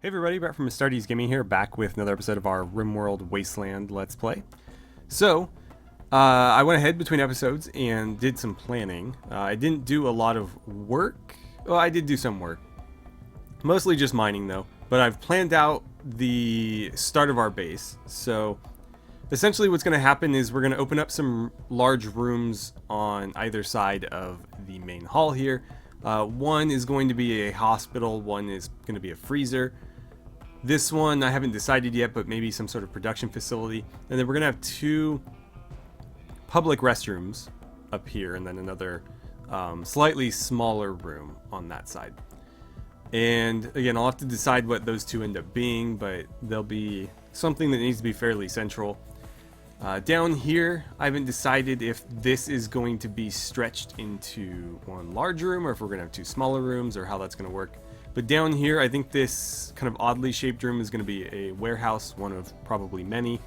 Hey everybody, Brett from AstartesGaming here, back with another episode of our RimWorld Wasteland Let's Play. So, I went ahead between episodes and did some planning. I didn't do a lot of work. Well, I did do some work. Mostly just mining though. But I've planned out the start of our base. So, essentially what's going to happen is we're going to open up some large rooms on either side of the main hall here. One is going to be a hospital, one is going to be a freezer. This one I haven't decided yet, but maybe some sort of production facility. And then we're going to have two public restrooms up here, and then another slightly smaller room on that side. And again, I'll have to decide what those two end up being, but they'll be something that needs to be fairly central. Down here, I haven't decided if this is going to be stretched into one large room or if we're going to have two smaller rooms or how that's going to work. But down here, I think this kind of oddly shaped room is going to be a warehouse, one of probably many.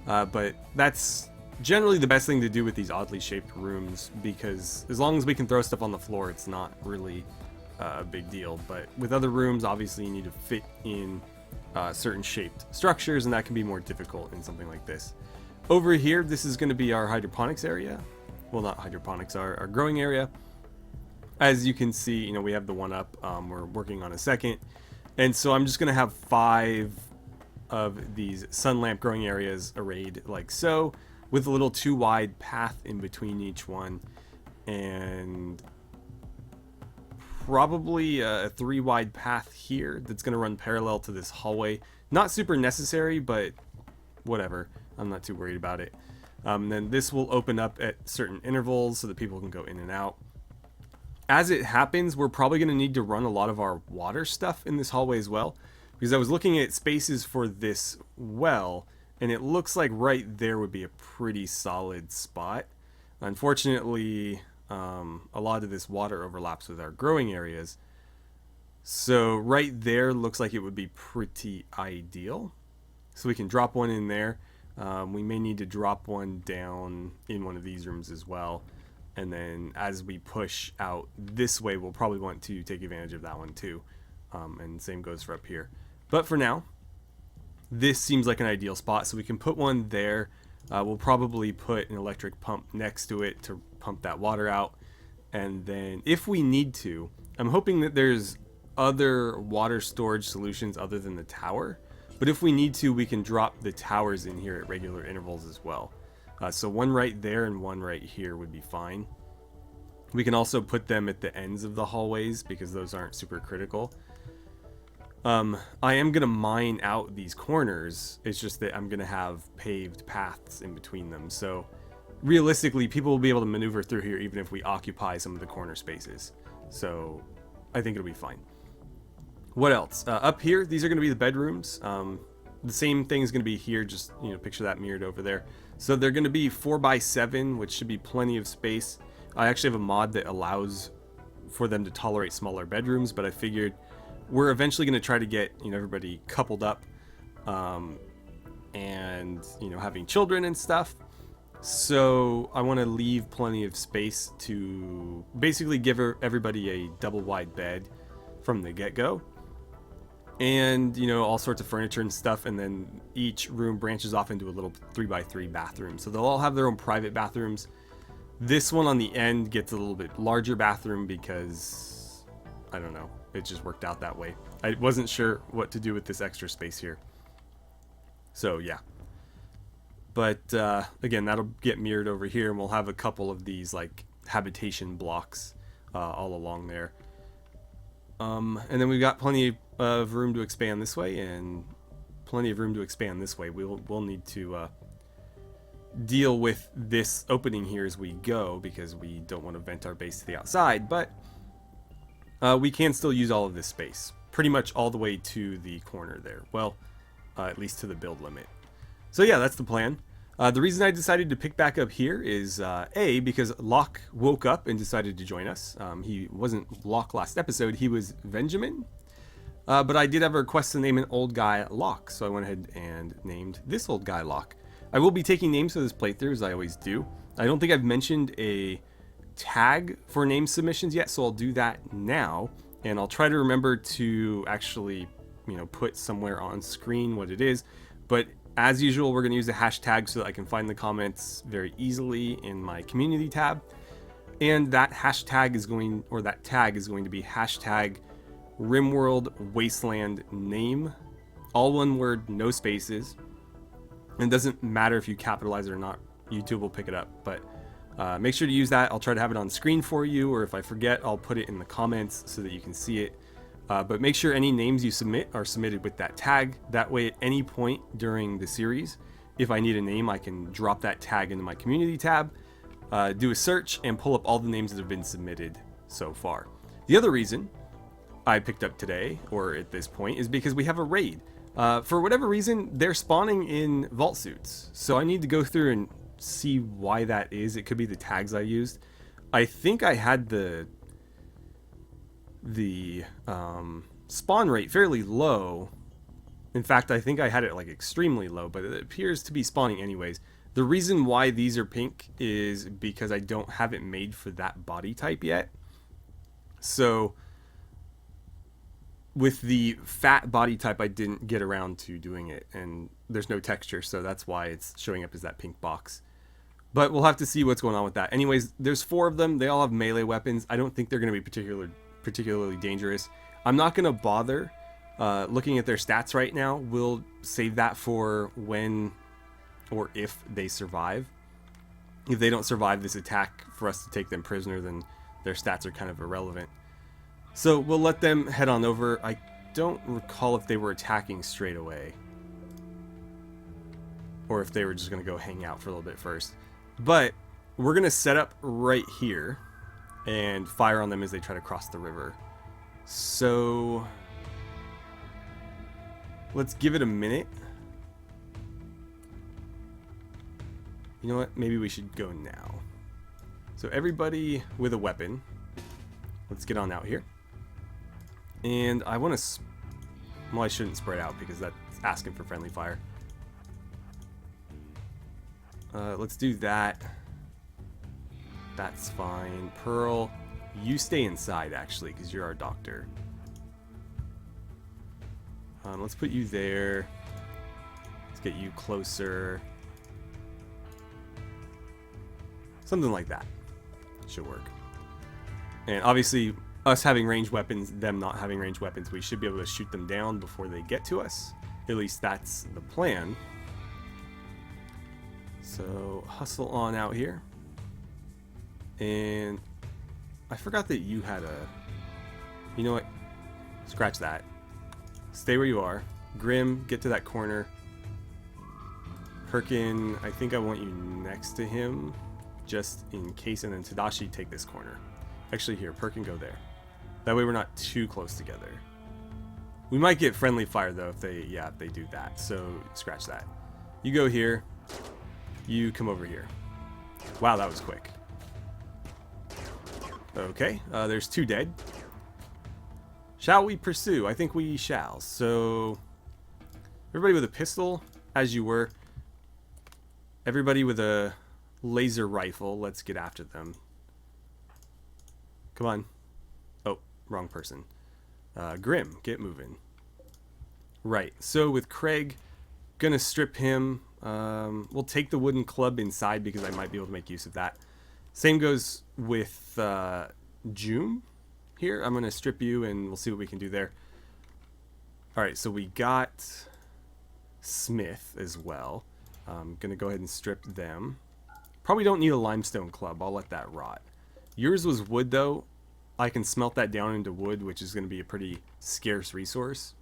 But that's generally the best thing to do with these oddly shaped rooms, because as long as we can throw stuff on the floor, it's not really a big deal. But with other rooms, obviously you need to fit in certain shaped structures, and that can be more difficult in something like this. Over here, this is going to be our hydroponics area. Well, not hydroponics, our growing area. As you can see, you know, we have the one up. We're working on a second. And so I'm just going to have 5 of these sun lamp growing areas arrayed like so, with a little 2 wide path in between each one. And probably a 3 wide path here that's going to run parallel to this hallway. Not super necessary, but whatever. I'm not too worried about it. Then this will open up at certain intervals so that people can go in and out. As it happens, we're probably going to need to run a lot of our water stuff in this hallway as well, because I was looking at spaces for this well, and it looks like right there would be a pretty solid spot. Unfortunately, a lot of this water overlaps with our growing areas, so right there looks like it would be pretty ideal. So we can drop one in there. We may need to drop one down in one of these rooms as well. And then as we push out this way, we'll probably want to take advantage of that one too. And same goes for up here. But for now, this seems like an ideal spot. So we can put one there. We'll probably put an electric pump next to it to pump that water out. And then if we need to, I'm hoping that there's other water storage solutions other than the tower. But if we need to, we can drop the towers in here at regular intervals as well. So one right there and one right here would be fine. We can also put them at the ends of the hallways because those aren't super critical. I am going to mine out these corners. It's just that I'm going to have paved paths in between them. So realistically, people will be able to maneuver through here even if we occupy some of the corner spaces. So I think it'll be fine. What else? Up here, these are going to be the bedrooms. The same thing is going to be here, just, you know, picture that mirrored over there. So they're going to be 4x7, which should be plenty of space. I actually have a mod that allows for them to tolerate smaller bedrooms, but I figured we're eventually going to try to get, you know, everybody coupled up, and, you know, having children and stuff. So I want to leave plenty of space to basically give everybody a double wide bed from the get-go. And, you know, all sorts of furniture and stuff, and then each room branches off into a little 3x3 bathroom. So they'll all have their own private bathrooms. This one on the end gets a little bit larger bathroom because, I don't know, it just worked out that way. I wasn't sure what to do with this extra space here. So, yeah. But, again, that'll get mirrored over here, and we'll have a couple of these, like, habitation blocks all along there. And then we've got plenty of room to expand this way, and plenty of room to expand this way. We'll need to deal with this opening here as we go, because we don't want to vent our base to the outside, but we can still use all of this space, pretty much all the way to the corner there. Well, at least to the build limit. So yeah, that's the plan. The reason I decided to pick back up here is, A, because Locke woke up and decided to join us. He wasn't Locke last episode, he was Benjamin. But I did have a request to name an old guy Locke, so I went ahead and named this old guy Locke. I will be taking names for this playthrough, as I always do. I don't think I've mentioned a tag for name submissions yet, so I'll do that now. And I'll try to remember to actually, put somewhere on screen what it is. But as usual, we're going to use a hashtag so that I can find the comments very easily in my community tab. And that hashtag is going, or that tag is going to be hashtag RimWorld Wasteland name. All one word, no spaces. And it doesn't matter if you capitalize it or not. YouTube will pick it up. But make sure to use that. I'll try to have it on screen for you, or if I forget, I'll put it in the comments so that you can see it. But make sure any names you submit are submitted with that tag. That way, at any point during the series, if I need a name, I can drop that tag into my community tab, do a search, and pull up all the names that have been submitted so far. The other reason I picked up today, or at this point, is because we have a raid. For whatever reason, they're spawning in vault suits. So I need to go through and see why that is. It could be the tags I used. I think I had the spawn rate fairly low. In fact, I think I had it like extremely low, but it appears to be spawning anyways. The reason why these are pink is because I don't have it made for that body type yet. So with the fat body type, I didn't get around to doing it, and there's no texture, so that's why it's showing up as that pink box. But we'll have to see what's going on with that. Anyways, there's 4 of them. They all have melee weapons. I don't think they're going to be particularly dangerous. I'm not going to bother looking at their stats right now. We'll save that for when or if they survive. If they don't survive this attack for us to take them prisoner, then their stats are kind of irrelevant. So we'll let them head on over. I don't recall if they were attacking straight away, or if they were just going to go hang out for a little bit first. But we're going to set up right here and fire on them as they try to cross the river. So let's give it a minute. You know what? Maybe we should go now. So everybody with a weapon, let's get on out here. And I want to... Well, I shouldn't spread out because that's asking for friendly fire. Let's do that. That's fine. Pearl, you stay inside, actually, because you're our doctor. Let's put you there. Let's get you closer. Something like that should work. And obviously, us having ranged weapons, them not having ranged weapons, we should be able to shoot them down before they get to us. At least that's the plan. So, hustle on out here. And I forgot that you had a... You know what? Scratch that. Stay where you are. Grim, get to that corner. Perkin, I think I want you next to him, just in case. And then Tadashi, take this corner. Actually, here, Perkin, go there. That way we're not too close together. We might get friendly fire, though, if they do that. So, scratch that. You go here. You come over here. Wow, that was quick. Okay, there's 2 dead. Shall we pursue? I think we shall. So, everybody with a pistol, as you were. Everybody with a laser rifle, let's get after them. Come on. Oh, wrong person. Grim, get moving. Right, so with Craig, gonna strip him. We'll take the wooden club inside because I might be able to make use of that. Same goes with June here. I'm going to strip you and we'll see what we can do there. Alright, so we got Smith as well. I'm going to go ahead and strip them. Probably don't need a limestone club. I'll let that rot. Yours was wood though. I can smelt that down into wood, which is going to be a pretty scarce resource.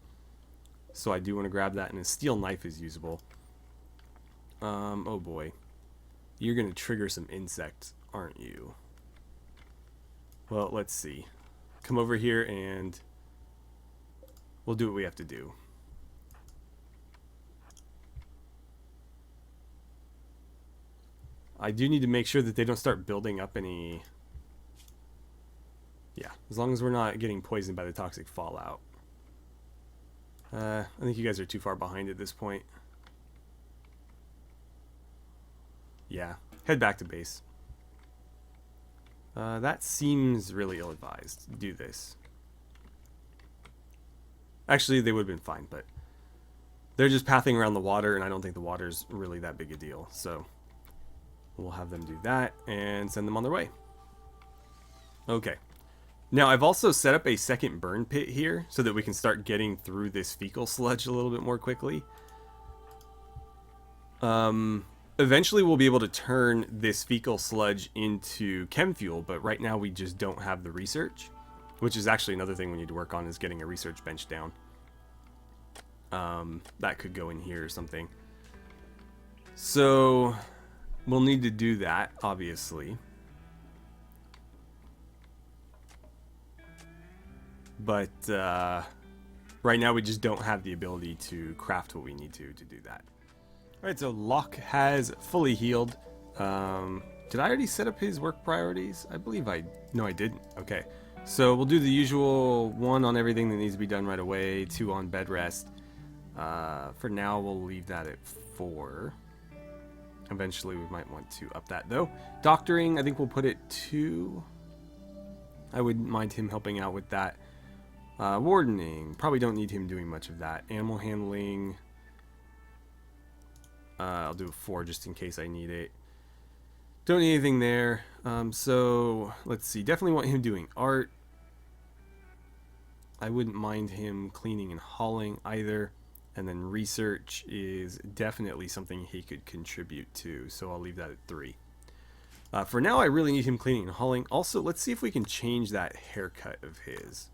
So I do want to grab that, and a steel knife is usable. Oh boy. You're going to trigger some insects, aren't you? Well, let's see. Come over here and we'll do what we have to do. I do need to make sure that they don't start building up any... Yeah, as long as we're not getting poisoned by the toxic fallout. I think you guys are too far behind at this point. Yeah, head back to base. That seems really ill-advised. Do this. Actually, they would have been fine, but they're just pathing around the water, and I don't think the water's really that big a deal. So we'll have them do that and send them on their way. Okay. Now, I've also set up a second burn pit here so that we can start getting through this fecal sludge a little bit more quickly. Eventually, we'll be able to turn this fecal sludge into chem fuel, but right now we just don't have the research, which is actually another thing we need to work on, is getting a research bench down. That could go in here or something. So we'll need to do that, obviously. But right now we just don't have the ability to craft what we need to do that. Alright, so Locke has fully healed. Did I already set up his work priorities? I believe no, I didn't. Okay. So we'll do the usual 1 on everything that needs to be done right away, 2 on bed rest. For now, we'll leave that at 4. Eventually, we might want to up that, though. Doctoring, I think we'll put it 2. I wouldn't mind him helping out with that. Wardening, probably don't need him doing much of that. Animal handling, I'll do a 4 just in case I need it. Don't need anything there. So let's see. Definitely want him doing art. I wouldn't mind him cleaning and hauling either. And then research is definitely something he could contribute to. So I'll leave that at 3. For now, I really need him cleaning and hauling. Also, let's see if we can change that haircut of his.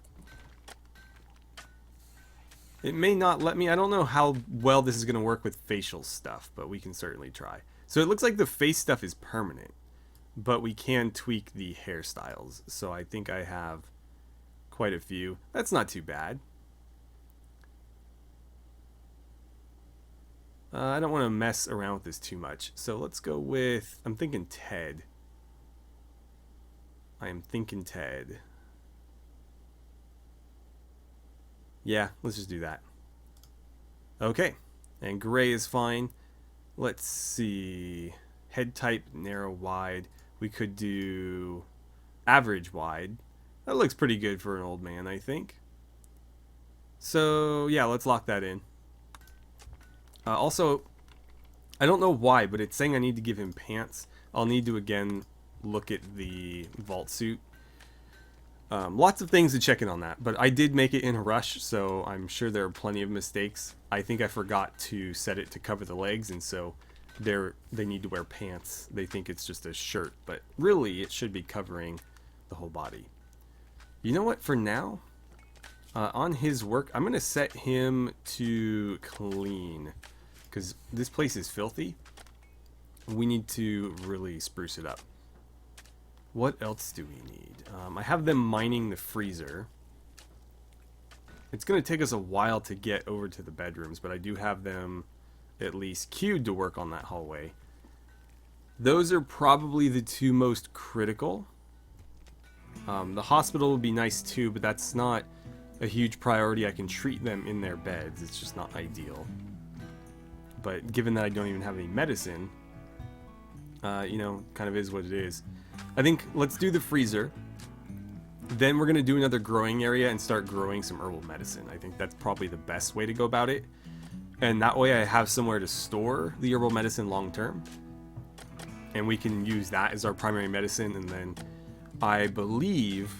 It may not let me. I don't know how well this is going to work with facial stuff, but we can certainly try. So it looks like the face stuff is permanent, but we can tweak the hairstyles. So I think I have quite a few. That's not too bad. I don't want to mess around with this too much. So let's go with, I'm thinking Ted. I am thinking Ted. Yeah, let's just do that. Okay, and gray is fine. Let's see. Head type, narrow, wide. We could do average wide. That looks pretty good for an old man, I think. So, yeah, let's lock that in. Also, I don't know why, but it's saying I need to give him pants. I'll need to, again, look at the vault suit. Lots of things to check in on that, but I did make it in a rush, so I'm sure there are plenty of mistakes. I think I forgot to set it to cover the legs, and so they need to wear pants. They think it's just a shirt, but really it should be covering the whole body. You know what, for now, on his work, I'm going to set him to clean, because this place is filthy. We need to really spruce it up. What else do we need? I have them mining the freezer. It's going to take us a while to get over to the bedrooms, but I do have them at least queued to work on that hallway. Those are probably the 2 most critical. The hospital would be nice too, but that's not a huge priority. I can treat them in their beds. It's just not ideal. But given that I don't even have any medicine, you know, kind of is what it is. I think let's do the freezer. Then we're going to do another growing area and start growing some herbal medicine. I think that's probably the best way to go about it. And that way I have somewhere to store the herbal medicine long term. And we can use that as our primary medicine. And then I believe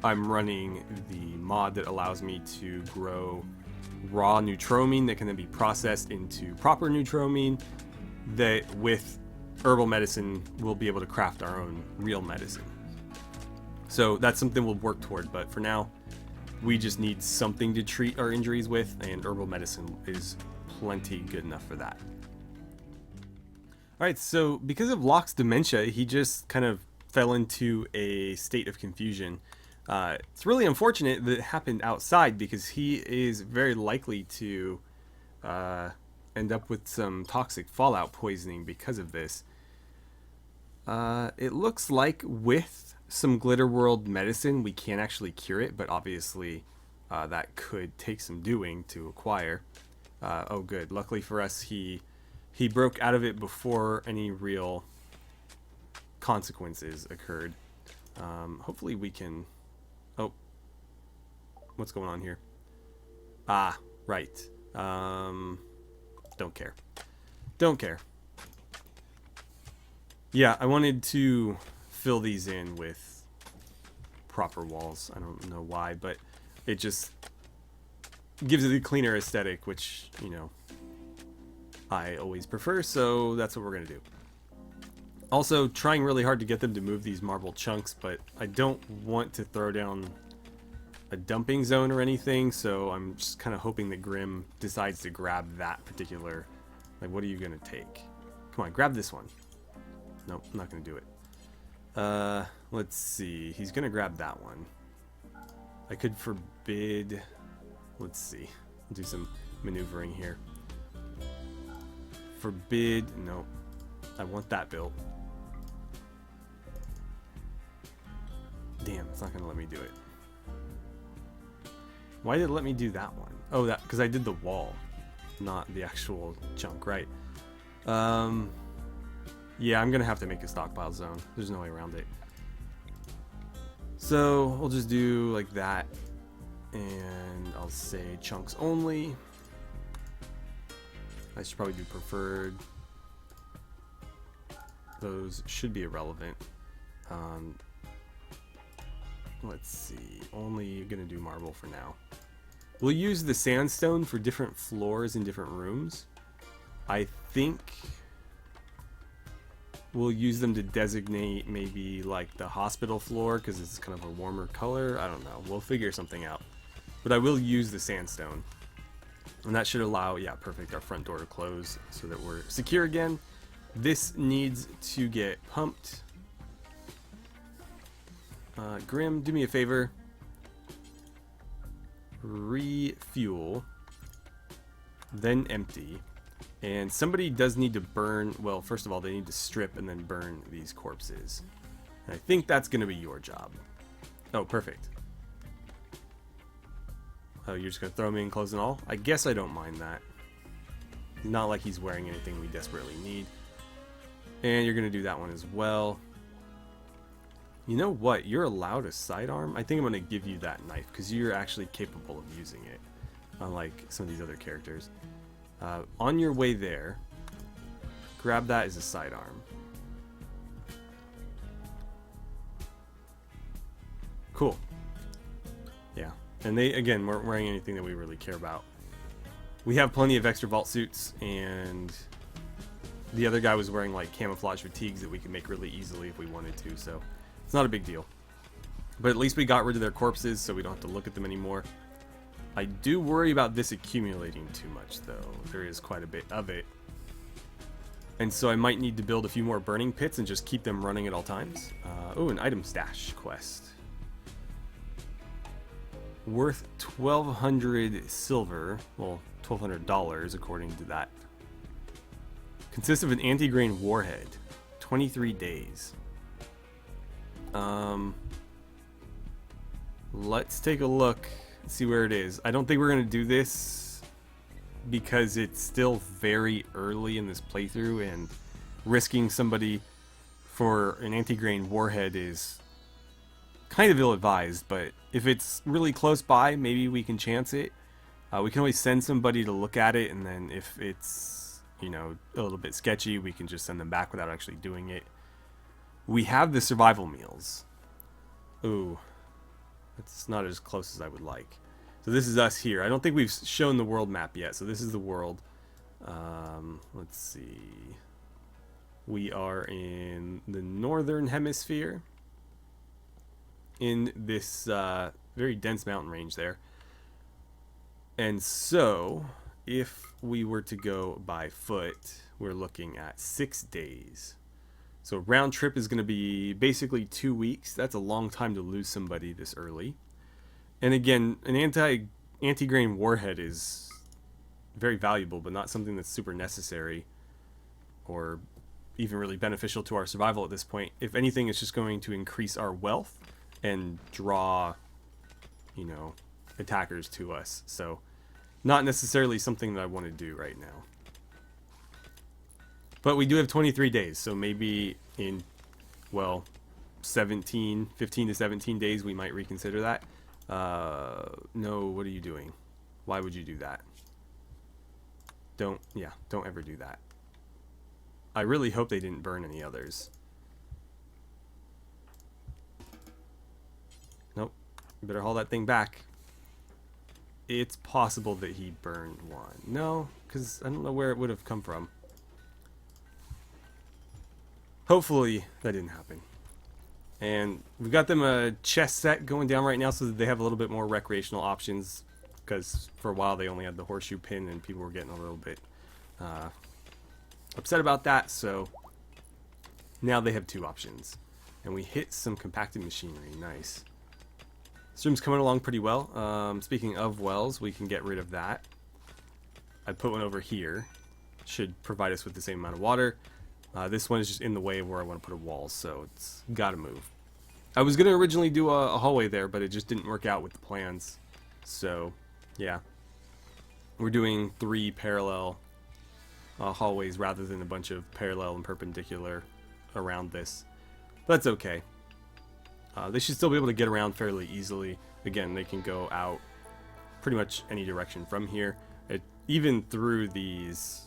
I'm running the mod that allows me to grow raw neutromine that can then be processed into proper neutromine, that with herbal medicine we'll be able to craft our own real medicine. So that's something we'll work toward, but for now we just need something to treat our injuries with, and herbal medicine is plenty good enough for that. Alright, so because of Locke's dementia, he just kind of fell into a state of confusion. It's really unfortunate that it happened outside, because he is very likely to end up with some toxic fallout poisoning because of this. It looks like with some Glitter World medicine we can actually cure it, but obviously that could take some doing to acquire. Oh good, luckily for us he broke out of it before any real consequences occurred. Hopefully we can... Oh, what's going on here? Ah, right. Don't care. Don't care. Yeah, I wanted to fill these in with proper walls. I don't know why, but it just gives it a cleaner aesthetic, which, you know, I always prefer, so that's what we're going to do. Also, trying really hard to get them to move these marble chunks, but I don't want to throw down a dumping zone or anything, so I'm just kind of hoping that Grim decides to grab that particular... Like, what are you going to take? Come on, grab this one. Nope, I'm not going to do it. Let's see. He's going to grab that one. I could forbid... Let's see. Do some maneuvering here. Forbid... No. I want that built. Damn, it's not going to let me do it. Why did it let me do that one? Oh, that because I did the wall, not the actual chunk, right? Yeah, I'm going to have to make a stockpile zone. There's no way around it. So, we'll just do like that. And I'll say chunks only. I should probably do preferred. Those should be irrelevant. Let's see. Only gonna do marble for now. We'll use the sandstone for different floors in different rooms. I think we'll use them to designate maybe like the hospital floor because it's kind of a warmer color. I don't know. We'll figure something out. But I will use the sandstone. And that should allow, yeah, perfect, our front door to close so that we're secure again. This needs to get pumped. Grim, do me a favor. Refuel. Then empty. And somebody does need to burn, well, first of all, they need to strip and then burn these corpses. And I think that's going to be your job. Oh, perfect. Oh, you're just going to throw me in clothes and all? I guess I don't mind that. Not like he's wearing anything we desperately need. And you're going to do that one as well. You know what? You're allowed a sidearm. I think I'm going to give you that knife because you're actually capable of using it. Unlike some of these other characters. On your way there, grab that as a sidearm. Cool. Yeah. And they, again, weren't wearing anything that we really care about. We have plenty of extra vault suits, and the other guy was wearing like camouflage fatigues that we could make really easily if we wanted to, so it's not a big deal. But at least we got rid of their corpses, so we don't have to look at them anymore. I do worry about this accumulating too much, though. There is quite a bit of it. And so I might need to build a few more burning pits and just keep them running at all times. Oh, an item stash quest. Worth 1,200 silver. Well, $1,200 according to that. Consists of an anti-grain warhead. 23 days. Let's take a look. See where it is. I don't think we're going to do this because it's still very early in this playthrough, and risking somebody for an anti-grain warhead is kind of ill-advised, but if it's really close by, maybe we can chance it. We can always send somebody to look at it, and then if it's, you know, a little bit sketchy, we can just send them back without actually doing it. We have the survival meals. Ooh. It's not as close as I would like. So this is us here. I don't think we've shown the world map yet. So this is the world. Let's see. We are in the northern hemisphere. In this very dense mountain range there. And so, if we were to go by foot, we're looking at 6 days. So round trip is going to be basically 2 weeks. That's a long time to lose somebody this early. And again, an anti-grain warhead is very valuable, but not something that's super necessary or even really beneficial to our survival at this point. If anything, it's just going to increase our wealth and draw, you know, attackers to us. So not necessarily something that I want to do right now. But we do have 23 days, so maybe in, well, 15 to 17 days we might reconsider that. No, what are you doing? Why would you do that? Don't ever do that. I really hope they didn't burn any others. Nope. Better haul that thing back. It's possible that he burned one. No, because I don't know where it would have come from. Hopefully that didn't happen. And we've got them a chest set going down right now so that they have a little bit more recreational options, because for a while they only had the horseshoe pin and people were getting a little bit upset about that. So now they have 2 options. And we hit some compacted machinery. Nice. This room's coming along pretty well. Speaking of wells, we can get rid of that. I put one over here. Should provide us with the same amount of water. This one is just in the way of where I want to put a wall, so it's got to move. I was going to originally do a hallway there, but it just didn't work out with the plans. So, yeah. We're doing 3 parallel hallways rather than a bunch of parallel and perpendicular around this. But that's okay. They should still be able to get around fairly easily. Again, they can go out pretty much any direction from here. Even through these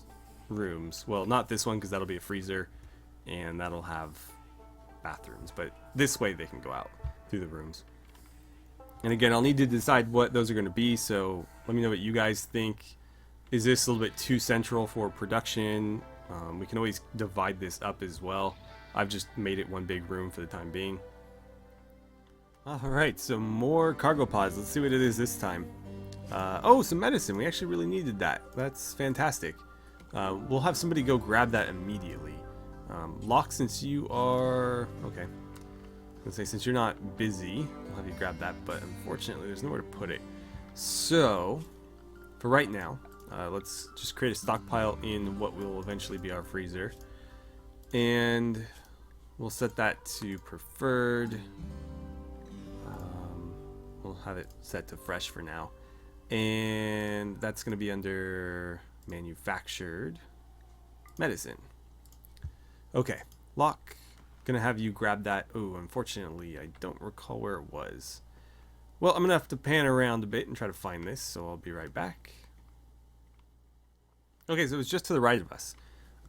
rooms. Well, not this one because that'll be a freezer and that'll have bathrooms. But this way they can go out through the rooms. And again, I'll need to decide what those are going to be. So let me know what you guys think. Is this a little bit too central for production? We can always divide this up as well. I've just made it one big room for the time being. Alright, so more cargo pods. Let's see what it is this time. Oh, some medicine. We actually really needed that. That's fantastic. We'll have somebody go grab that immediately. Locke, since you are... Okay. Let's say, since you're not busy, I'll have you grab that, but unfortunately there's nowhere to put it. So, for right now, let's just create a stockpile in what will eventually be our freezer. And we'll set that to preferred. We'll have it set to fresh for now. And that's going to be under manufactured medicine. Okay, Locke, gonna have you grab that. Oh, unfortunately, I don't recall where it was. Well, I'm gonna have to pan around a bit and try to find this, so I'll be right back. Okay, so it's just to the right of us.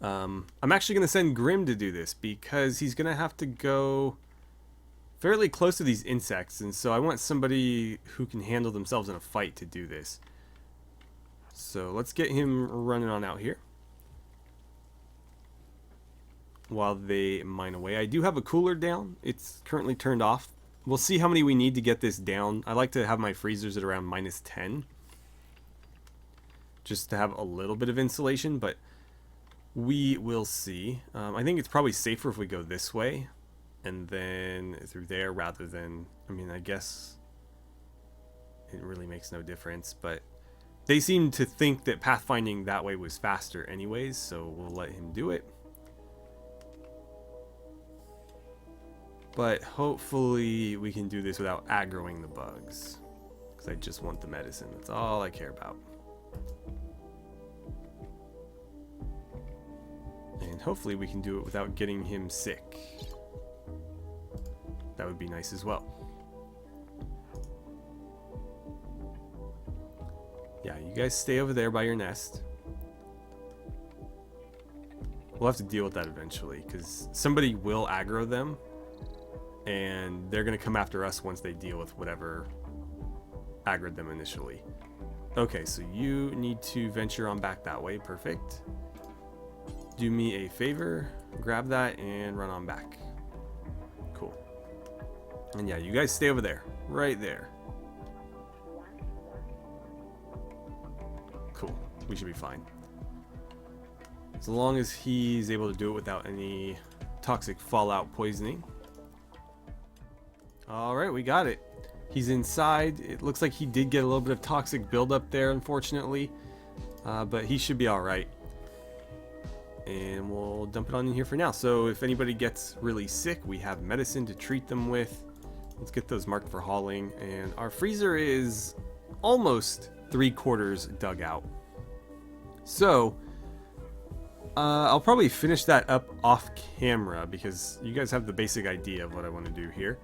I'm actually gonna send Grim to do this because he's gonna have to go fairly close to these insects, and so I want somebody who can handle themselves in a fight to do this. So let's get him running on out here while they mine away. I do have a cooler down. It's currently turned off. We'll see how many we need to get this down. I like to have my freezers at around -10 just to have a little bit of insulation, but we will see. I think it's probably safer if we go this way and then through there rather than, I mean, I guess it really makes no difference, but they seem to think that pathfinding that way was faster anyways, so we'll let him do it. But hopefully we can do this without aggroing the bugs, because I just want the medicine. That's all I care about. And hopefully we can do it without getting him sick. That would be nice as well. Yeah, you guys stay over there by your nest. We'll have to deal with that eventually, because somebody will aggro them, and they're going to come after us once they deal with whatever aggroed them initially. Okay, so you need to venture on back that way. Perfect. Do me a favor, grab that and run on back. Cool. And yeah, you guys stay over there, right there. Cool, we should be fine. As long as he's able to do it without any toxic fallout poisoning. Alright, we got it. He's inside. It looks like he did get a little bit of toxic buildup there, unfortunately. But he should be alright. And we'll dump it on in here for now. So if anybody gets really sick, we have medicine to treat them with. Let's get those marked for hauling. And our freezer is almost 3/4 dug out. So I'll probably finish that up off camera because you guys have the basic idea of what I want to do here.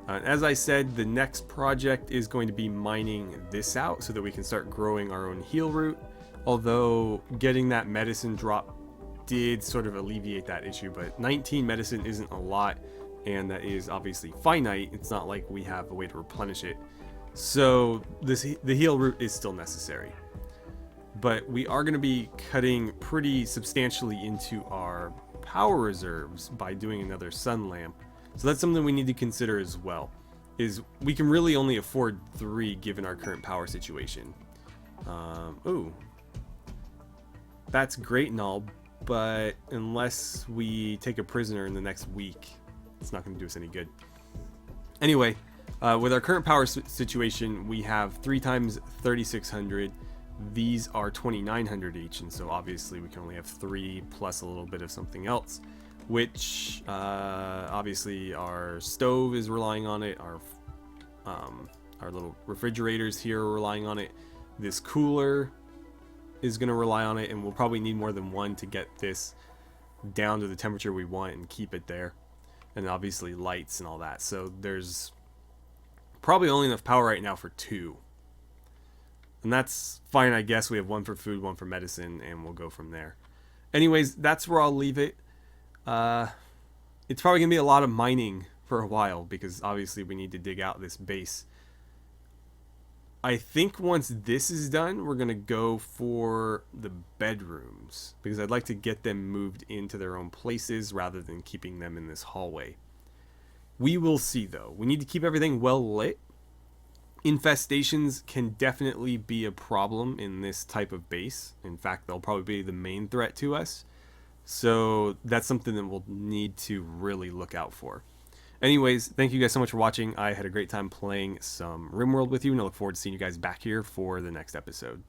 As I said, the next project is going to be mining this out so that we can start growing our own heal root. Although getting that medicine drop did sort of alleviate that issue, but 19 medicine isn't a lot, and that is obviously finite. It's not like we have a way to replenish it. So the heal root is still necessary. But we are going to be cutting pretty substantially into our power reserves by doing another sun lamp. So that's something we need to consider as well, is we can really only afford 3 given our current power situation. Ooh. That's great and all, but unless we take a prisoner in the next week, it's not going to do us any good. Anyway, with our current power situation, we have 3 times 3600. These are 2900 each, and so obviously we can only have 3 plus a little bit of something else, which obviously our stove is relying on it, our little refrigerators here are relying on it, this cooler is going to rely on it, and we'll probably need more than 1 to get this down to the temperature we want and keep it there, and obviously lights and all that. So there's probably only enough power right now for 2. And that's fine, I guess. We have 1 for food, 1 for medicine, and we'll go from there. Anyways, that's where I'll leave it. It's probably going to be a lot of mining for a while, because obviously we need to dig out this base. I think once this is done, we're going to go for the bedrooms, because I'd like to get them moved into their own places rather than keeping them in this hallway. We will see, though. We need to keep everything well lit. Infestations can definitely be a problem in this type of base. In fact, they'll probably be the main threat to us. So that's something that we'll need to really look out for. Anyways, thank you guys so much for watching. I had a great time playing some RimWorld with you, and I look forward to seeing you guys back here for the next episode.